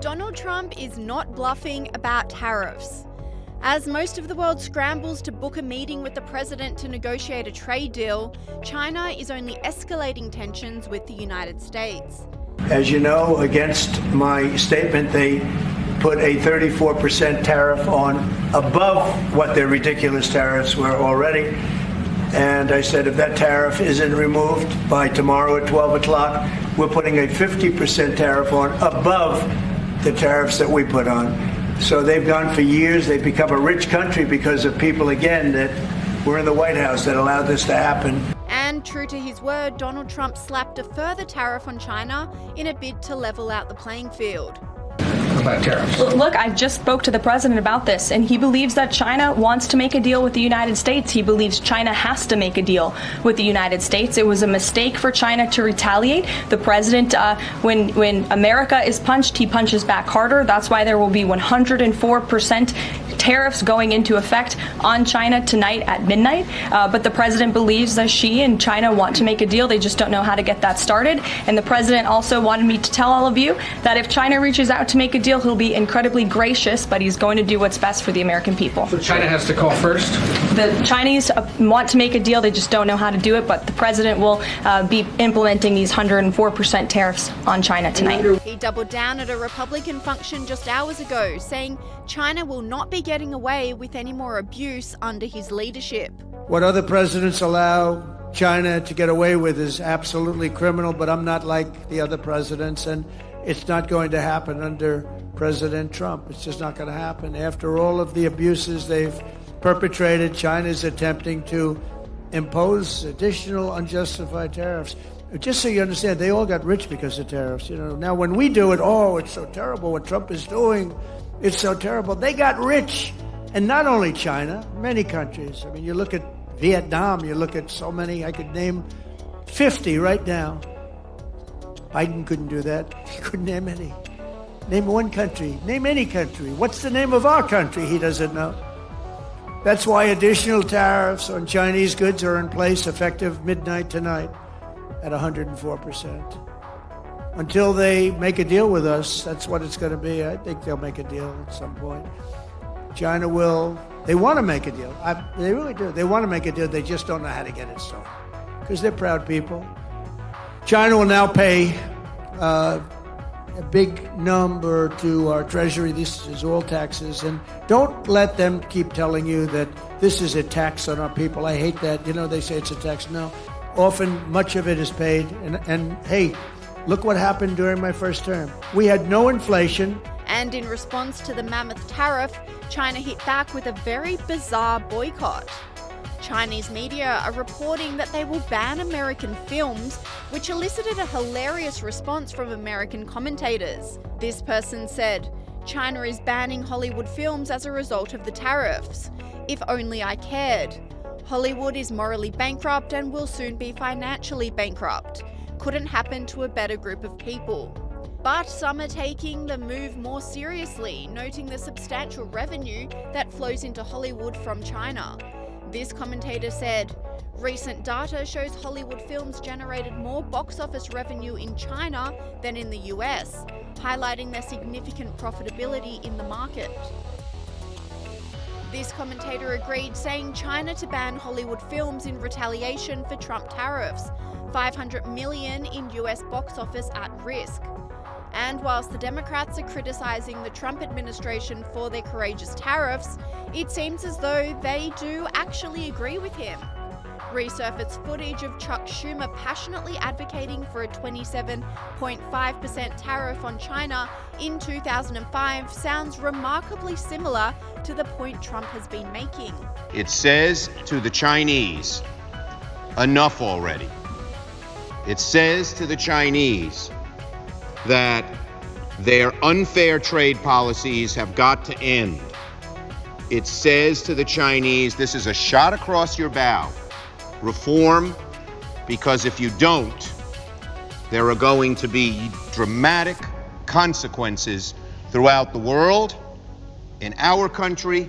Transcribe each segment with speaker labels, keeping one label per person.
Speaker 1: Donald Trump is not bluffing about tariffs. As most of the world scrambles to book a meeting with the president to negotiate a trade deal, China is only escalating tensions with the United States.
Speaker 2: As you know, against my statement, they put a 34% tariff on above what their ridiculous tariffs were already. And I said, if that tariff isn't removed by tomorrow at 12 o'clock, we're putting a 50% tariff on above the tariffs that we put on. So they've gone for years. They've become a rich country because of people, again, that were in the White House that allowed this to happen.
Speaker 1: And true to his word, Donald Trump slapped a further tariff on China in a bid to level out the playing field.
Speaker 3: About tariffs.
Speaker 4: Look, I just spoke to the president about this, and he believes that China wants to make a deal with the United States. He believes China has to make a deal with the United States. It was a mistake for China to retaliate. The president, when America is punched, he punches back harder. That's why there will be 104% tariffs going into effect on China tonight at midnight. But the president believes that she and China want to make a deal. They just don't know how to get that started. And the president also wanted me to tell all of you that if China reaches out to make a deal, he'll be incredibly gracious, but he's going to do what's best for the American people.
Speaker 3: So China has to call first?
Speaker 4: The Chinese want to make a deal. They just don't know how to do it. But the president will be implementing these 104% tariffs on China tonight.
Speaker 1: He doubled down at a Republican function just hours ago, saying China will not be getting away with any more abuse under his leadership.
Speaker 2: What other presidents allow China to get away with is absolutely criminal, but I'm not like the other presidents, and it's not going to happen under President Trump. It's just not going to happen. After all of the abuses they've perpetrated, China's attempting to impose additional unjustified tariffs. Just so you understand, they all got rich because of tariffs. Now when we do it, oh, it's so terrible what Trump is doing. It's so terrible. They got rich. And not only China, many countries. I mean, you look at Vietnam, you look at so many, I could name 50 right now. Biden couldn't do that. He couldn't name any. Name one country. Name any country. What's the name of our country? He doesn't know. That's why additional tariffs on Chinese goods are in place effective midnight tonight at 104%. Until they make a deal with us, that's what it's going to be. I think they'll make a deal at some point. China will. They want to make a deal. They really do. They want to make a deal. They just don't know how to get it started because they're proud people. China will now pay a big number to our treasury. This is all taxes. And don't let them keep telling you that this is a tax on our people. I hate that. They say it's a tax. No. Often, much of it is paid. And hey, look what happened during my first term. We had no inflation.
Speaker 1: And in response to the mammoth tariff, China hit back with a very bizarre boycott. Chinese media are reporting that they will ban American films, which elicited a hilarious response from American commentators. This person said, "China is banning Hollywood films as a result of the tariffs. If only I cared. Hollywood is morally bankrupt and will soon be financially bankrupt. Couldn't happen to a better group of people." But some are taking the move more seriously, noting the substantial revenue that flows into Hollywood from China. This commentator said, "Recent data shows Hollywood films generated more box office revenue in China than in the US, highlighting their significant profitability in the market." This commentator agreed, saying China to ban Hollywood films in retaliation for Trump tariffs, $500 million in US box office at risk. And whilst the Democrats are criticizing the Trump administration for their courageous tariffs, it seems as though they do actually agree with him. Resurfaced footage of Chuck Schumer passionately advocating for a 27.5% tariff on China in 2005 sounds remarkably similar to the point Trump has been making.
Speaker 5: It says to the Chinese, enough already. It says to the Chinese that their unfair trade policies have got to end. It says to the Chinese, this is a shot across your bow. Reform, because if you don't, there are going to be dramatic consequences throughout the world, in our country,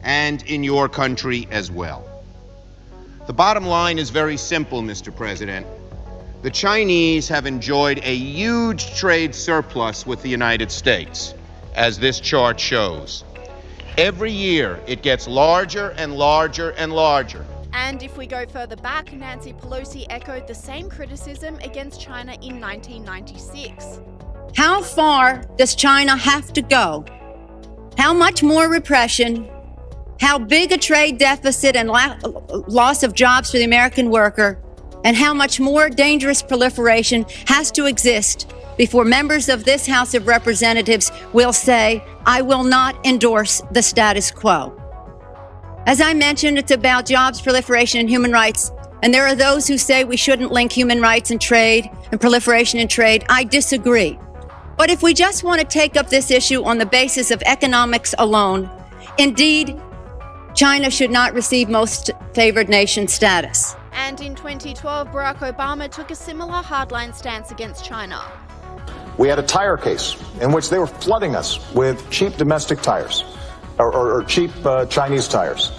Speaker 5: and in your country as well. The bottom line is very simple, Mr. President. the Chinese have enjoyed a huge trade surplus with the United States, as this chart shows. Every year, it gets larger and larger and larger.
Speaker 1: And if we go further back, Nancy Pelosi echoed the same criticism against China in 1996.
Speaker 6: How far does China have to go? How much more repression? How big a trade deficit and loss of jobs for the American worker? And how much more dangerous proliferation has to exist before members of this House of Representatives will say, I will not endorse the status quo? As I mentioned, it's about jobs, proliferation, and human rights. And there are those who say we shouldn't link human rights and trade and proliferation and trade. I disagree. But if we just want to take up this issue on the basis of economics alone, indeed, China should not receive most favored nation status.
Speaker 1: And in 2012, Barack Obama took a similar hardline stance against China.
Speaker 7: We had a tire case in which they were flooding us with cheap domestic tires or cheap Chinese tires.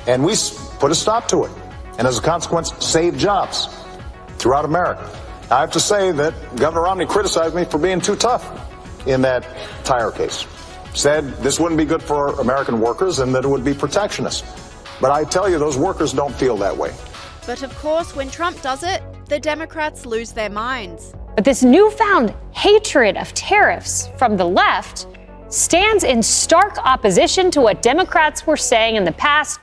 Speaker 7: And we put a stop to it. And as a consequence, saved jobs throughout America. I have to say that Governor Romney criticized me for being too tough in that tire case. Said this wouldn't be good for American workers and that it would be protectionist. But I tell you, those workers don't feel that way.
Speaker 1: But of course, when Trump does it, the Democrats lose their minds.
Speaker 8: But this newfound hatred of tariffs from the left stands in stark opposition to what Democrats were saying in the past